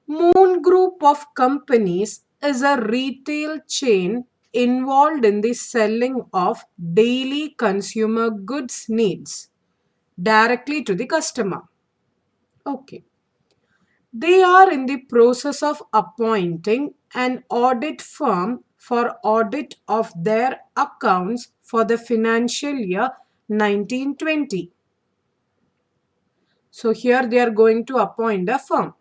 Moon Group of companies is a retail chain involved in the selling of daily consumer goods needs directly to the customer. Okay. They are in the process of appointing an audit firm for audit of their accounts for the financial year 1920. So here they are going to appoint a firm.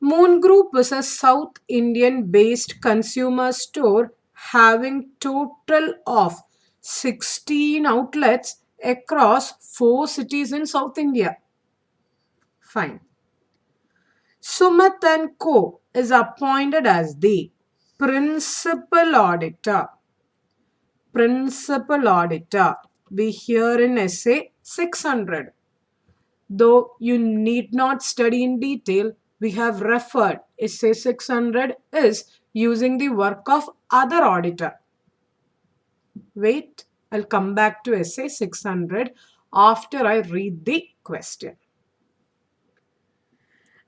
Moon Group is a South Indian based consumer store having total of 16 outlets across 4 cities in South India. Fine. Sumat and Co. is appointed as the principal auditor. Principal auditor. We hear in essay 600. Though you need not study in detail, we have referred essay 600 is using the work of other auditor. Wait, I'll come back to essay 600 after I read the question.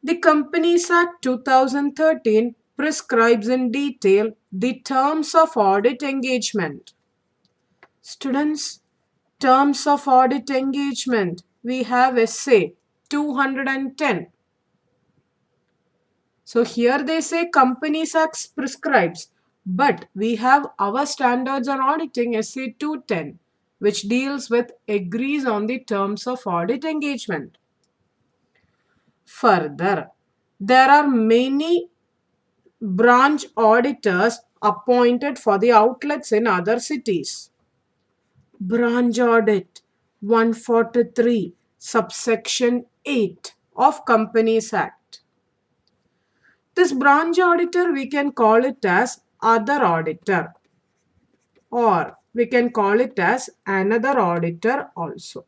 The Companies Act 2013 prescribes in detail the terms of audit engagement. Students, terms of audit engagement, we have essay 210. So here they say Companies Act prescribes, but we have our standards on auditing essay 210, which deals with agrees on the terms of audit engagement. Further, there are many branch auditors appointed for the outlets in other cities. Branch audit 143 subsection 8 of Companies Act. This branch auditor we can call it as other auditor, or we can call it as another auditor also.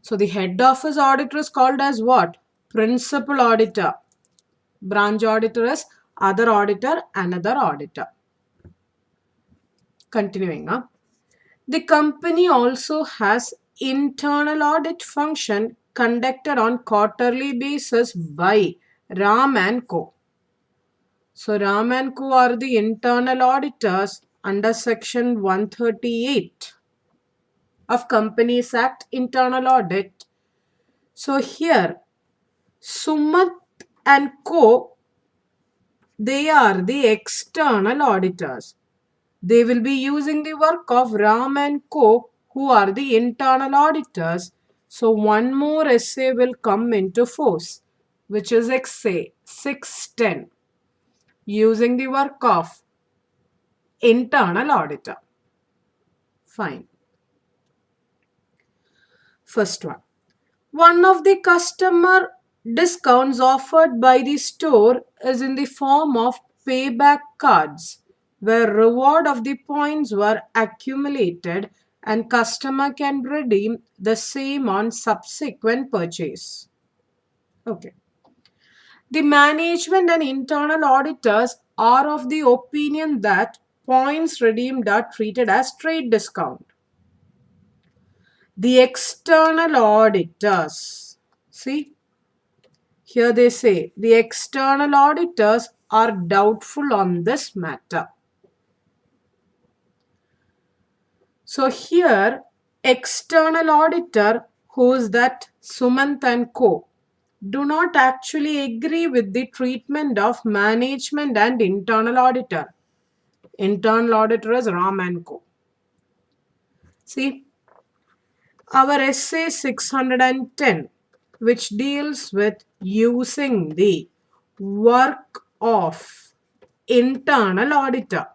So the head office auditor is called as what? Principal auditor. Branch auditor is other auditor, another auditor. Continuing up. The company also has internal audit function conducted on quarterly basis by Ram and Co. So Ram and Co are the internal auditors under section 138 of Companies Act internal audit. So here Sumat and Co, they are the external auditors. They will be using the work of Ram and Co, who are the internal auditors. So one more essay will come into force, which is essay 610, using the work of internal auditor. Fine. First one. One of the customer discounts offered by the store is in the form of payback cards, where reward of the points were accumulated and customer can redeem the same on subsequent purchase. Okay. The management and internal auditors are of the opinion that points redeemed are treated as trade discount. The external auditors, see, here they say the external auditors are doubtful on this matter. So here external auditor, who is that Sumant and Co, do not actually agree with the treatment of management and internal auditor. Internal auditor is Ram and Co. See, our essay 610, which deals with using the work of internal auditor.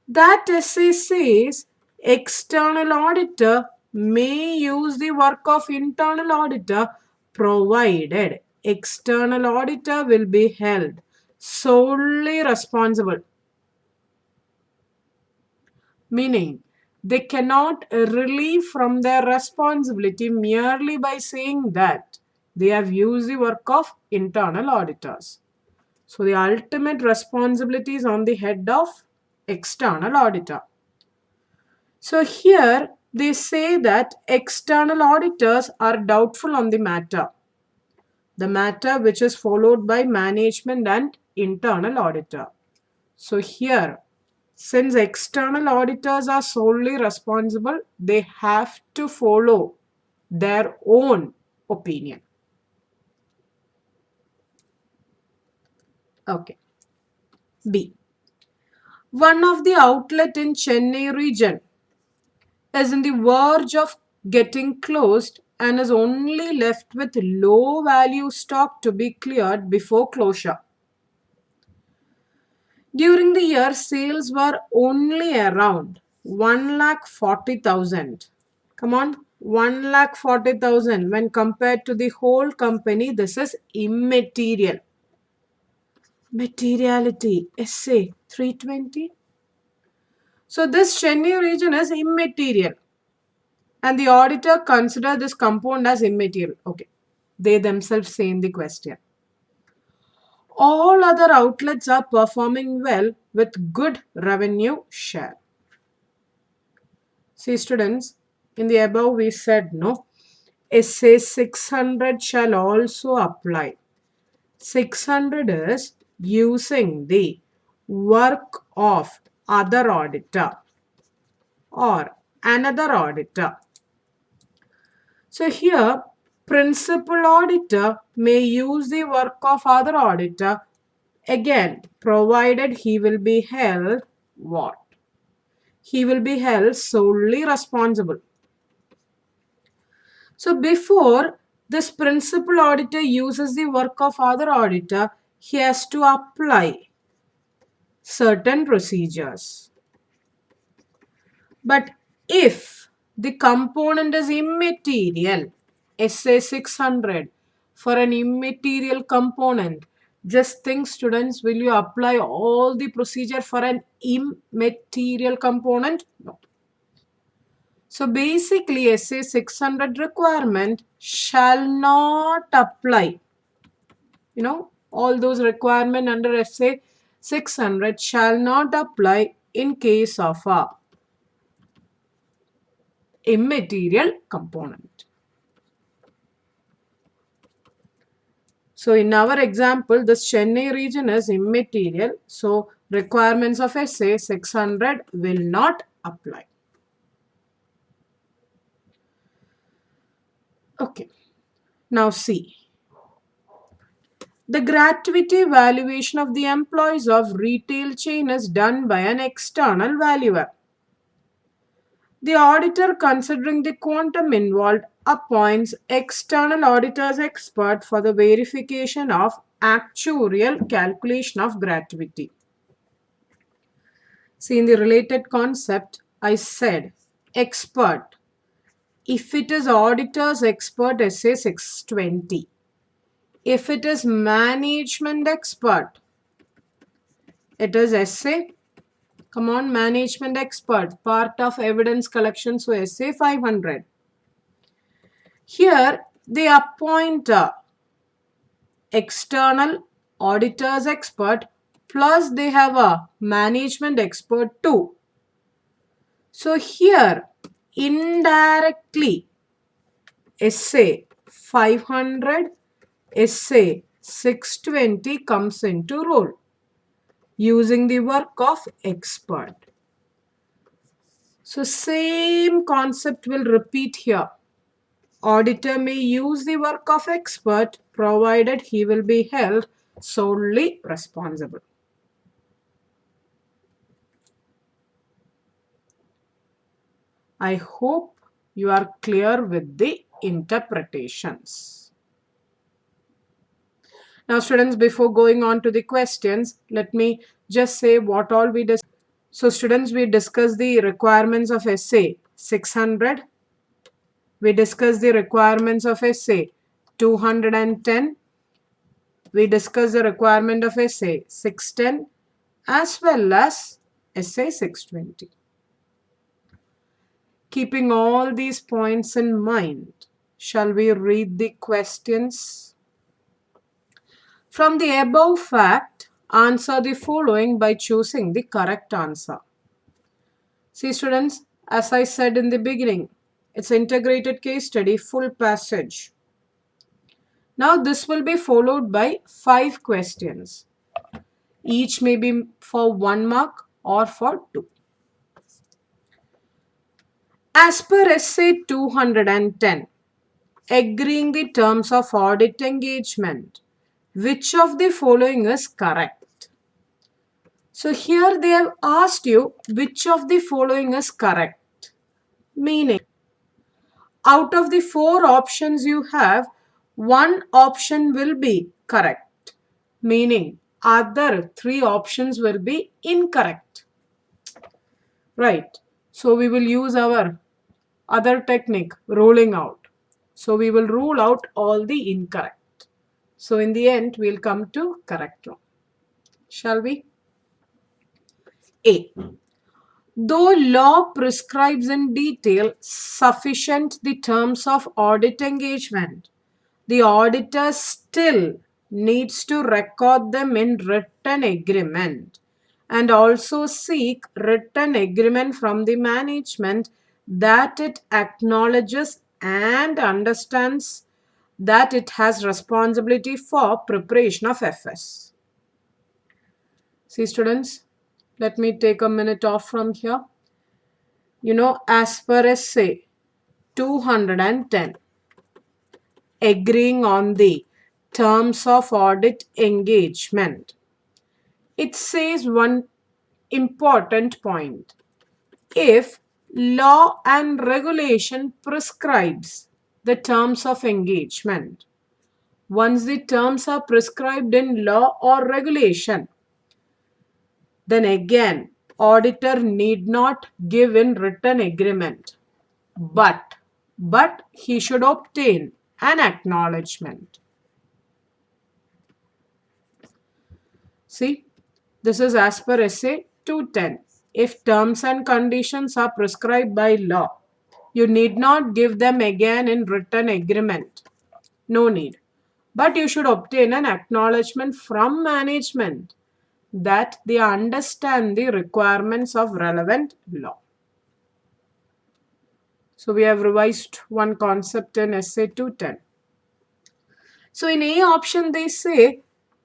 That essay says external auditor may use the work of internal auditor provided external auditor will be held solely responsible. Meaning, they cannot relieve from their responsibility merely by saying that they have used the work of internal auditors. So the ultimate responsibility is on the head of external auditor. So here they say that external auditors are doubtful on the matter. the matter which is followed by management and internal auditor. So here, since external auditors are solely responsible, they have to follow their own opinion. Okay. B. One of the outlet in Chennai region is in the verge of getting closed and is only left with low value stock to be cleared before closure. During the year, sales were only around 1,40,000. Come on, 1,40,000. When compared to the whole company, this is immaterial. Materiality, SA 320. So this Chennai region is immaterial. And the auditor consider this compound as immaterial. Okay. They themselves say in the question. All other outlets are performing well with good revenue share. See students, in the above we said no. SA 600 shall also apply. 600 is using the work of other auditor or another auditor. So here, principal auditor may use the work of other auditor, again, provided he will be held what? He will be held solely responsible. So before this principal auditor uses the work of other auditor, he has to apply certain procedures. But if the component is immaterial, SA 600 for an immaterial component, just think students, will you apply all the procedure for an immaterial component? No. So basically SA 600 requirement shall not apply. All those requirement under SA 600 shall not apply in case of a immaterial component. So in our example, this Chennai region is immaterial. So requirements of SA 600 will not apply. Okay. Now see. The gratuity valuation of the employees of retail chain is done by an external valuer. The auditor, considering the quantum involved, appoints external auditors expert for the verification of actuarial calculation of gratuity. See, in the related concept, I said expert. If it is auditor's expert, SA 620. If it is management expert, it is SA. Come on, management expert, part of evidence collection, so SA 500. Here, they appoint external auditors expert plus they have a management expert too. So here, indirectly, SA 500, SA 620 comes into role using the work of expert. So same concept will repeat here. Auditor may use the work of expert provided he will be held solely responsible. I hope you are clear with the interpretations. Now students, before going on to the questions, let me just say what all we discussed. So students, we discussed the requirements of SA 600. We discussed the requirements of SA 210. We discussed the requirement of SA 610 as well as SA 620. Keeping all these points in mind, shall we read the questions? From the above fact, answer the following by choosing the correct answer. See students, as I said in the beginning, it's integrated case study, full passage. Now this will be followed by 5 questions. Each may be for 1 mark or for 2. As per essay 210, agreeing the terms of audit engagement, which of the following is correct? So here they have asked you which of the following is correct. Meaning, out of the 4 options you have, one option will be correct. Meaning, other 3 options will be incorrect. Right. So we will use our other technique, ruling out. So we will rule out all the incorrect. So in the end, we'll come to correct one. Shall we? A. Though law prescribes in detail sufficient the terms of audit engagement, the auditor still needs to record them in written agreement and also seek written agreement from the management that it acknowledges and understands that it has responsibility for preparation of FS. See students, let me take a minute off from here. As per essay 210, agreeing on the terms of audit engagement, it says one important point. If law and regulation prescribes the terms of engagement, once the terms are prescribed in law or regulation, then again auditor need not give in written agreement, but he should obtain an acknowledgement. See, this is as per essay 210. If terms and conditions are prescribed by law, you need not give them again in written agreement. No need. But you should obtain an acknowledgement from management that they understand the requirements of relevant law. So we have revised one concept in essay 210. So in A option they say,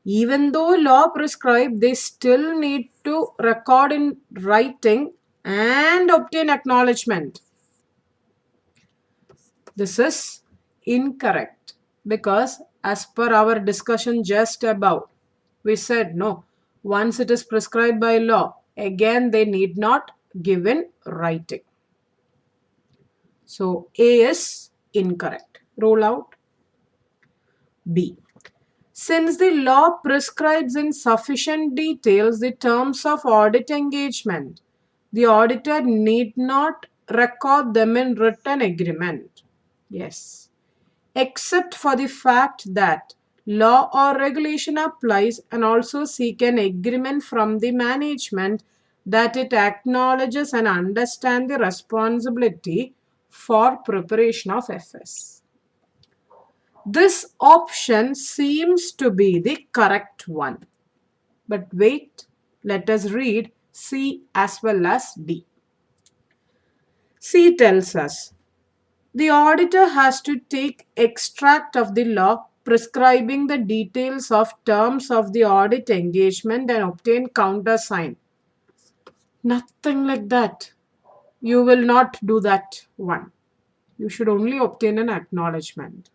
even though law prescribed, they still need to record in writing and obtain acknowledgement. This is incorrect because as per our discussion just above, we said no, once it is prescribed by law, again they need not give in writing. So A is incorrect. Roll out. B. Since the law prescribes in sufficient details the terms of audit engagement, the auditor need not record them in written agreement. Yes. Except for the fact that law or regulation applies and also seek an agreement from the management that it acknowledges and understands the responsibility for preparation of FS. This option seems to be the correct one. But wait, let us read C as well as D. C tells us, the auditor has to take extract of the law prescribing the details of terms of the audit engagement and obtain countersign. Nothing like that. You will not do that one. You should only obtain an acknowledgement.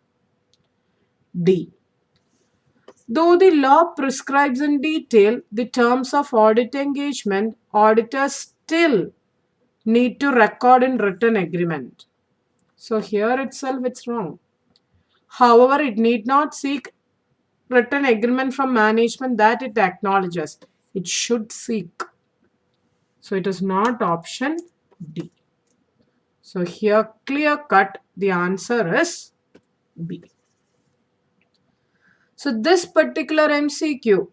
D. Though the law prescribes in detail the terms of audit engagement, auditors still need to record in written agreement. So here itself it's wrong. However, it need not seek written agreement from management that it acknowledges. It should seek. So it is not option D. So here clear cut the answer is B. So this particular MCQ,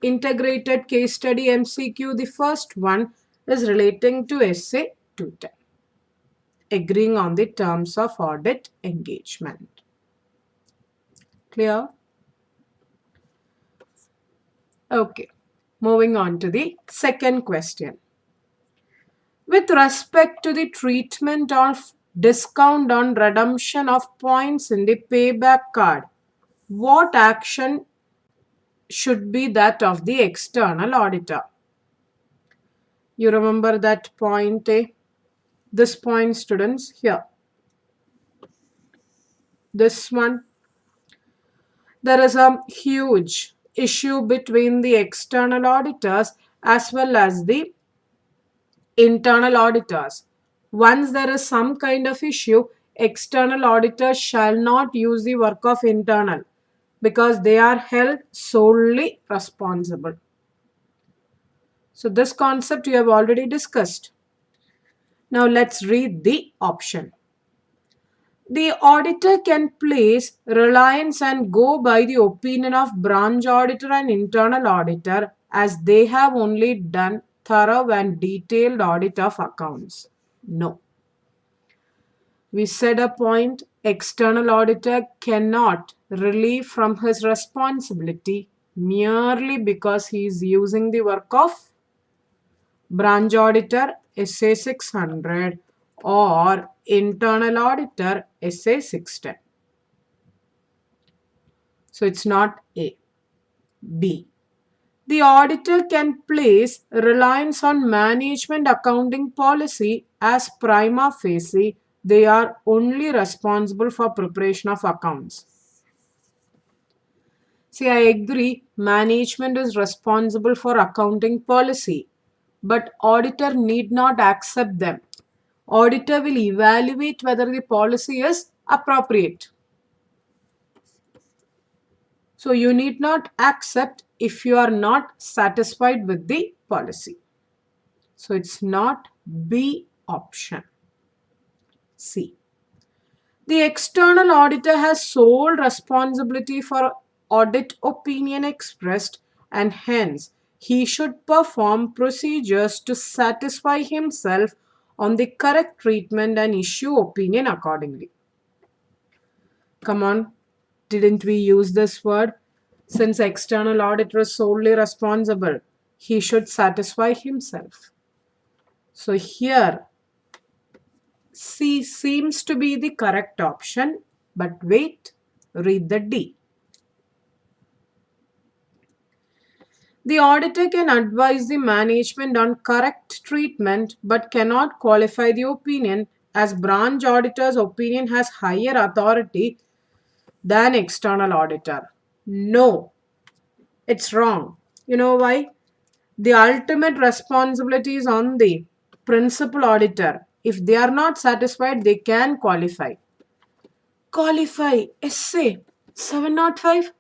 integrated case study MCQ, the first one is relating to essay 210. Agreeing on the terms of audit engagement. Clear? Okay. Moving on to the second question. With respect to the treatment of discount on redemption of points in the payback card, what action should be that of the external auditor? You remember that point, eh? This point, students, here. This one. There is a huge issue between the external auditors as well as the internal auditors. Once there is some kind of issue, external auditors shall not use the work of internal because they are held solely responsible. So this concept you have already discussed. Now let's read the option. The auditor can place reliance and go by the opinion of branch auditor and internal auditor as they have only done thorough and detailed audit of accounts. No. We said a point, external auditor cannot relieve from his responsibility merely because he is using the work of branch auditor SA 600 or internal auditor SA 610. So it's not A. B. The auditor can place reliance on management accounting policy as prima facie they are only responsible for preparation of accounts. See, I agree, management is responsible for accounting policy, but auditor need not accept them. Auditor will evaluate whether the policy is appropriate. So you need not accept if you are not satisfied with the policy. So it's not B option. C. The external auditor has sole responsibility for audit opinion expressed and hence he should perform procedures to satisfy himself on the correct treatment and issue opinion accordingly. Come on, didn't we use this word? Since external auditor is solely responsible, he should satisfy himself. So here C seems to be the correct option, but wait, read the D. The auditor can advise the management on correct treatment but cannot qualify the opinion as branch auditor's opinion has higher authority than external auditor. No, it's wrong. You know why? The ultimate responsibility is on the principal auditor. If they are not satisfied, they can qualify. Qualify, essay 705.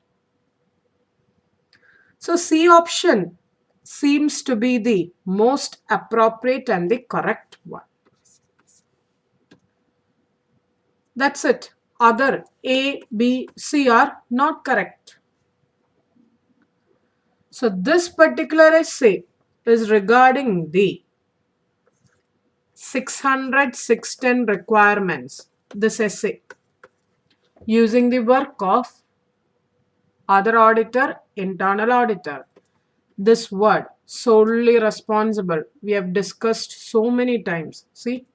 So C option seems to be the most appropriate and the correct one. That's it. Other A, B, C are not correct. So this particular essay is regarding the 600 610 requirements. This essay using the work of other auditor, internal auditor. This word solely responsible we have discussed so many times. See,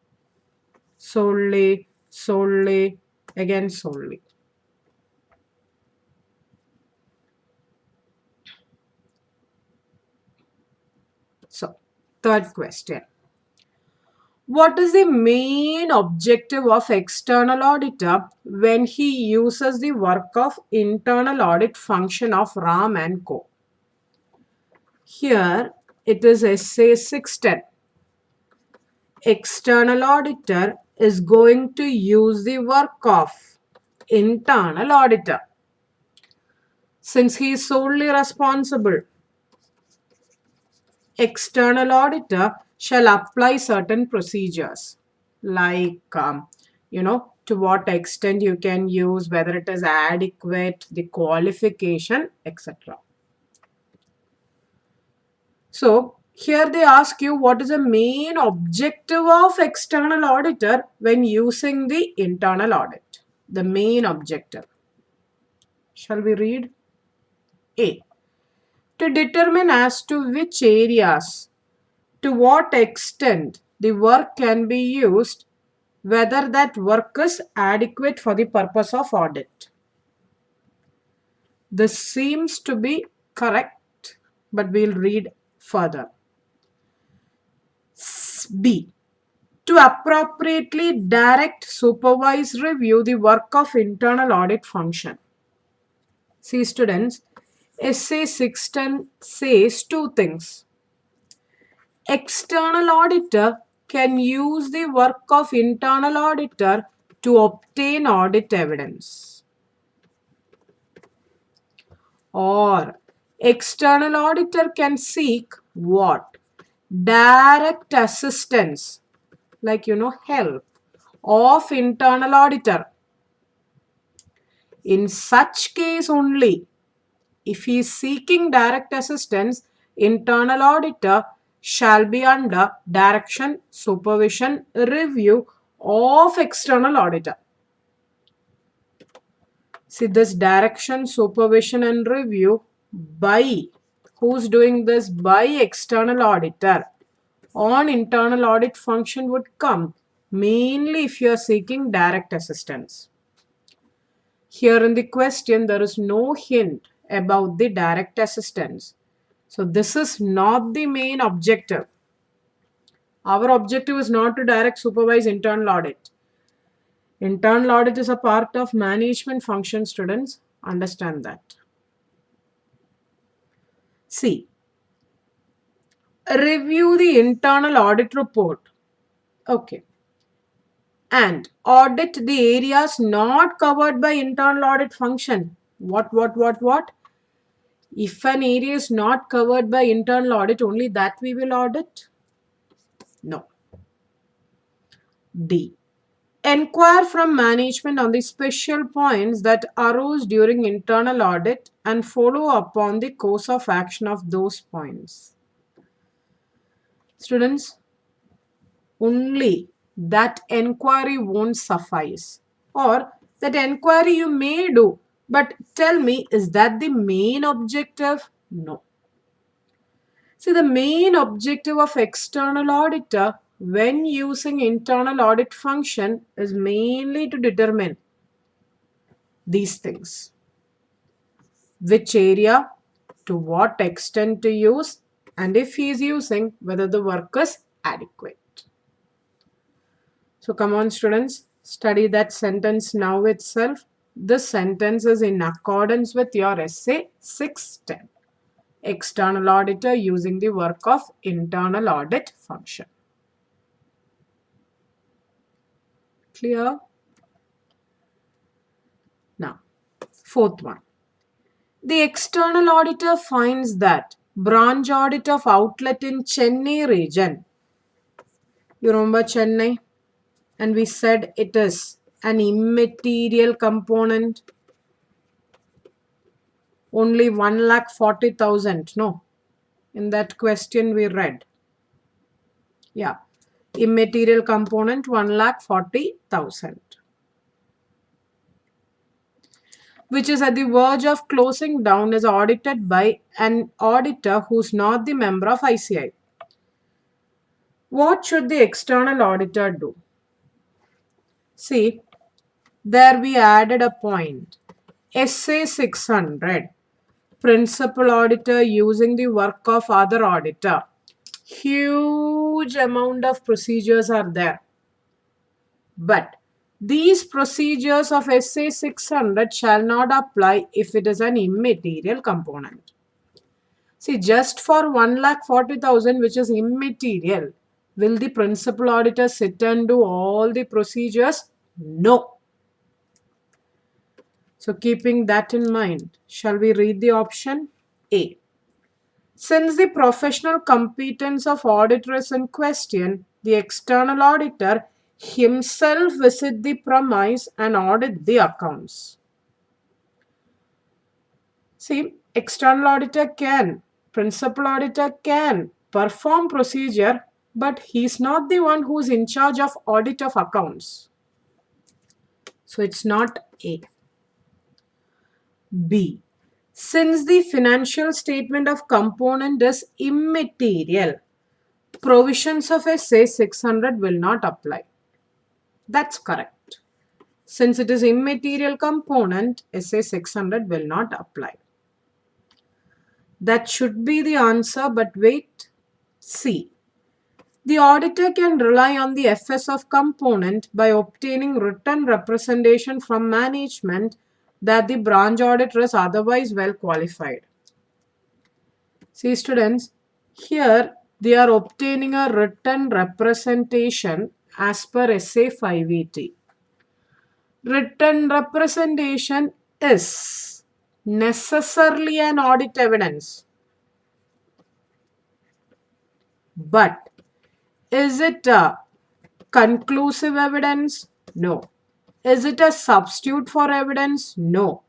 solely, solely, again solely. So third question, what is the main objective of external auditor when he uses the work of internal audit function of Ram and Co? Here it is SA 610. External auditor is going to use the work of internal auditor. Since he is solely responsible, external auditor shall apply certain procedures like, to what extent you can use, whether it is adequate, the qualification, etc. So here they ask you what is the main objective of external auditor when using the internal audit. The main objective. Shall we read? A. To determine as to which areas, to what extent the work can be used whether that work is adequate for the purpose of audit. This seems to be correct, but we'll read further. B. To appropriately direct, supervise, review the work of internal audit function. See students, Essay 610 says two things. External auditor can use the work of internal auditor to obtain audit evidence. Or external auditor can seek what? Direct assistance, like help of internal auditor. In such case only, if he is seeking direct assistance, internal auditor shall be under direction, supervision, review of external auditor. See, this direction, supervision and review by, who's doing this? By external auditor on internal audit function would come mainly if you are seeking direct assistance. Here in the question, there is no hint about the direct assistance. So this is not the main objective. Our objective is not to direct supervise internal audit. Internal audit is a part of management function, students. Understand that. C. Review the internal audit report. Okay. And audit the areas not covered by internal audit function. What? If an area is not covered by internal audit, only that we will audit? No. D. Enquire from management on the special points that arose during internal audit and follow upon the course of action of those points. Students, only that enquiry won't suffice, or that enquiry you may do, but tell me, is that the main objective? No. See, the main objective of external auditor when using internal audit function is mainly to determine these things. Which area, to what extent to use, and if he is using, whether the work is adequate. So come on students, study that sentence now itself. This sentence is in accordance with your essay 610. External auditor using the work of internal audit function. Clear? Now, fourth one. The external auditor finds that branch audit of outlet in Chennai region. You remember Chennai? And we said it is an immaterial component. Only 1,40,000. No. In that question we read. Yeah. Immaterial component 1,40,000. Which is at the verge of closing down, is audited by an auditor who's not the member of ICI. What should the external auditor do? See, there we added a point. Essay 600. Principal auditor using the work of other auditor. Huge amount of procedures are there. But these procedures of Essay 600 shall not apply if it is an immaterial component. See, just for 1,40,000, which is immaterial, will the principal auditor sit and do all the procedures? No. So keeping that in mind, shall we read the option A? Since the professional competence of auditor is in question, the external auditor himself visit the premise and audit the accounts. See, external auditor can, principal auditor can perform procedure, but he is not the one who is in charge of audit of accounts. So it's not A. B. Since the financial statement of component is immaterial, provisions of Essay 600 will not apply. That's correct. Since it is immaterial component, SA 600 will not apply. That should be the answer, but wait. C. The auditor can rely on the FS of component by obtaining written representation from management that the branch auditor is otherwise well qualified. See students, here they are obtaining a written representation as per SA 580. Written representation is necessarily an audit evidence. But is it a conclusive evidence? No. Is it a substitute for evidence? No.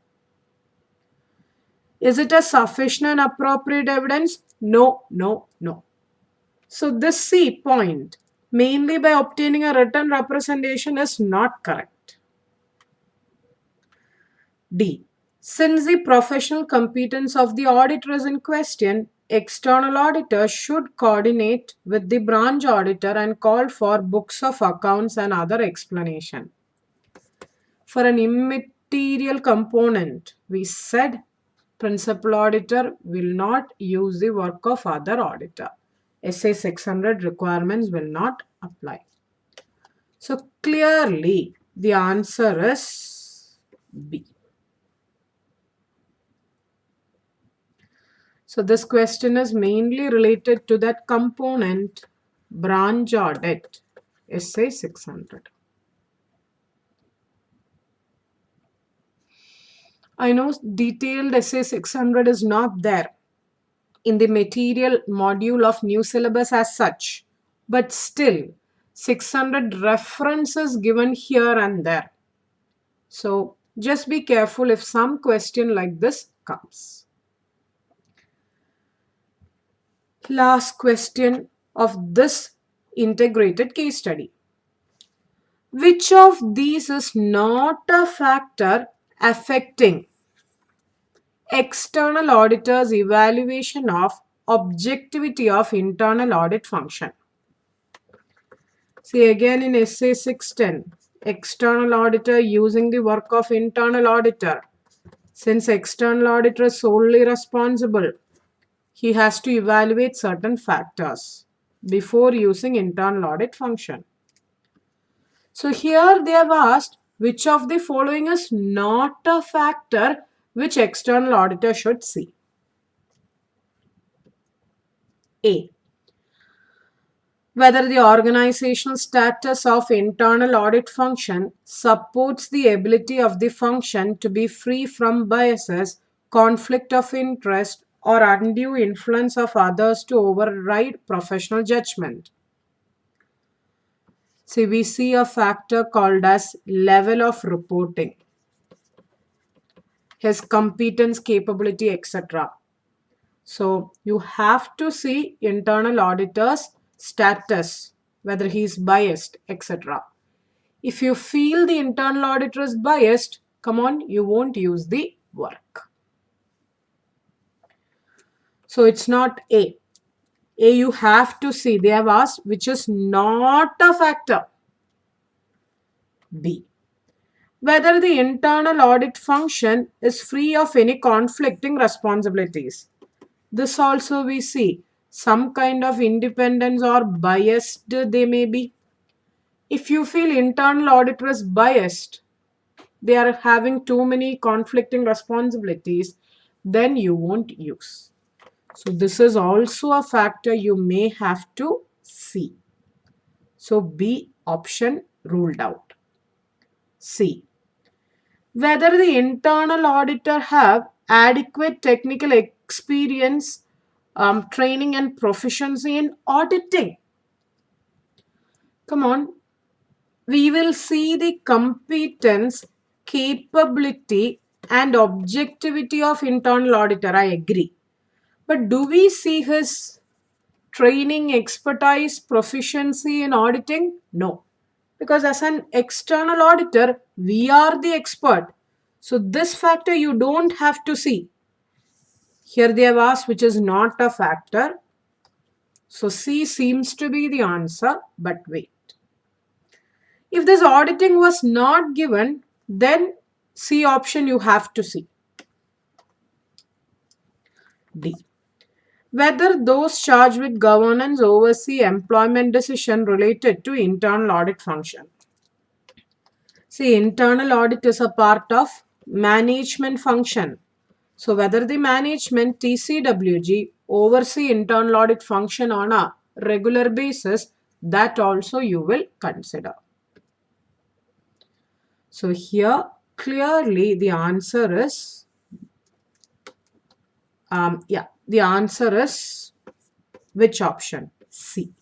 Is it a sufficient and appropriate evidence? No, no, no. So this C point, mainly by obtaining a written representation, is not correct. D. Since the professional competence of the auditor is in question, external auditor should coordinate with the branch auditor and call for books of accounts and other explanation. For an immaterial component, we said principal auditor will not use the work of other auditor. SA 600 requirements will not apply. So clearly the answer is B. So this question is mainly related to that component branch audit, SA 600. I know detailed SA 600 is not there in the material module of new syllabus as such, but still 600 references given here and there. So just be careful if some question like this comes. Last question of this integrated case study. Which of these is not a factor affecting external auditor's evaluation of objectivity of internal audit function? See again in SA 610, external auditor using the work of internal auditor. Since external auditor is solely responsible, he has to evaluate certain factors before using internal audit function. So here they have asked which of the following is not a factor which external auditor should see. A. Whether the organizational status of internal audit function supports the ability of the function to be free from biases, conflict of interest, or undue influence of others to override professional judgment. See, we see a factor called as level of reporting, his competence, capability, etc. So you have to see internal auditor's status, whether he is biased, etc. If you feel the internal auditor is biased, come on, you won't use the work. So it's not A. A you have to see. They have asked which is not a factor. B. Whether the internal audit function is free of any conflicting responsibilities. This also we see some kind of independence or biased they may be. If you feel internal auditor is biased, they are having too many conflicting responsibilities, then you won't use. So this is also a factor you may have to see. So B option ruled out. C. Whether the internal auditor have adequate technical experience, training and proficiency in auditing. Come on, we will see the competence, capability and objectivity of internal auditor, I agree. But do we see his training, expertise, proficiency in auditing? No. Because as an external auditor, we are the expert. So this factor you don't have to see. Here they have asked which is not a factor. So C seems to be the answer, but wait. If this auditing was not given, then C option you have to see. D. Whether those charged with governance oversee employment decision related to internal audit function. See, internal audit is a part of management function. So whether the management TCWG oversee internal audit function on a regular basis, that also you will consider. So here clearly the answer is the answer is which option? C.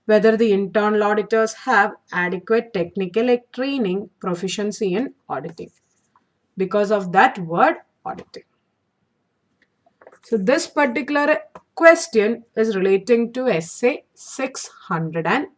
Whether the internal auditors have adequate technical training, proficiency in auditing. Because of that word auditing. So this particular question is relating to essay 606.